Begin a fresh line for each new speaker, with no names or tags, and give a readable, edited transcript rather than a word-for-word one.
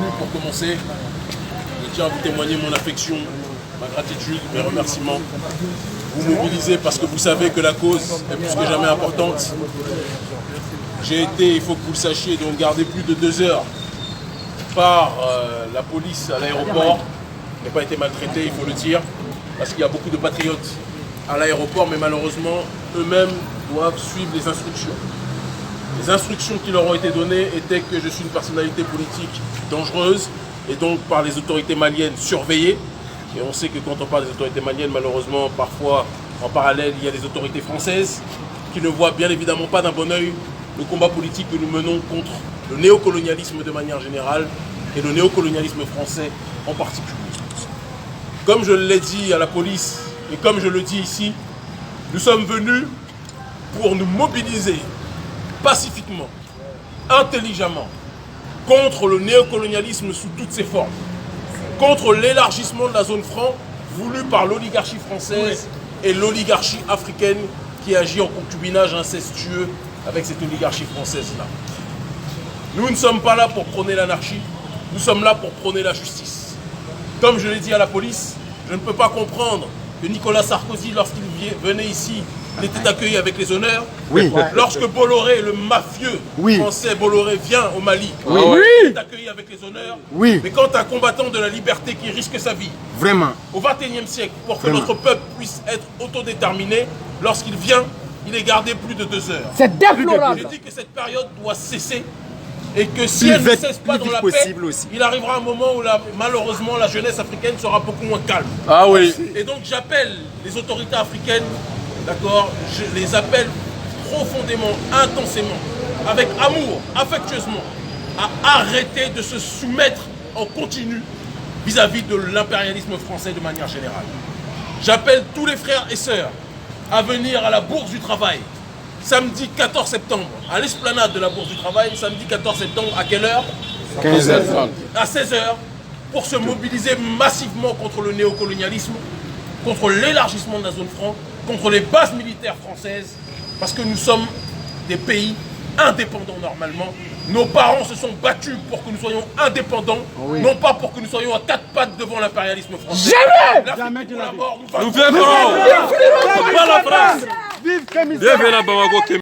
venu pour commencer. Je tiens à vous témoigner mon affection, ma gratitude, mes remerciements. Vous mobilisez parce que vous savez que la cause est plus que jamais importante. J'ai été, il faut que vous le sachiez, donc gardé plus de 2 heures par la police à l'aéroport. Je n'ai pas été maltraité, il faut le dire, parce qu'il y a beaucoup de patriotes à l'aéroport, mais malheureusement, eux-mêmes doivent suivre les instructions. Les instructions qui leur ont été données étaient que je suis une personnalité politique dangereuse et donc par les autorités maliennes surveillées. Et on sait que quand on parle des autorités maliennes, malheureusement, parfois en parallèle, il y a des autorités françaises qui ne voient bien évidemment pas d'un bon oeil le combat politique que nous menons contre le néocolonialisme de manière générale et le néocolonialisme français en particulier. Comme je l'ai dit à la police et comme je le dis ici, nous sommes venus pour nous mobiliser pacifiquement, intelligemment, contre le néocolonialisme sous toutes ses formes, contre l'élargissement de la zone franc voulu par l'oligarchie française et l'oligarchie africaine qui agit en concubinage incestueux avec cette oligarchie française-là. Nous ne sommes pas là pour prôner l'anarchie, nous sommes là pour prôner la justice. Comme je l'ai dit à la police, je ne peux pas comprendre que Nicolas Sarkozy, lorsqu'il venait ici, il était accueilli avec les honneurs.
Oui.
Lorsque Bolloré, le mafieux français Bolloré, vient au Mali, il est accueilli avec les honneurs.
Oui.
Mais quand un combattant de la liberté qui risque sa vie,
vraiment,
au XXIe siècle, pour que notre peuple puisse être autodéterminé, lorsqu'il vient, il est gardé plus de 2 heures.
C'est déplorable.
Je dis que cette période doit cesser et que si elle ne cesse pas dans la paix, il arrivera un moment où malheureusement la jeunesse africaine sera beaucoup moins calme.
Ah oui.
Et donc j'appelle les autorités africaines, d'accord, je les appelle profondément, intensément, avec amour, affectueusement, à arrêter de se soumettre en continu vis-à-vis de l'impérialisme français de manière générale. J'appelle tous les frères et sœurs à venir à la Bourse du Travail, samedi 14 septembre, à l'esplanade de la Bourse du Travail, samedi 14 septembre, à quelle heure?
15h30.
À 16h, pour se mobiliser massivement contre le néocolonialisme, contre l'élargissement de la zone franc, contre les bases militaires françaises, parce que nous sommes des pays indépendants normalement. Nos parents se sont battus pour que nous soyons indépendants, non pas pour que nous soyons à 4 pattes devant l'impérialisme français.
Jamais.
Pour la mort,
Nous viendrons. Pas la France.
vive Kémy
Bienvenue à Bamako.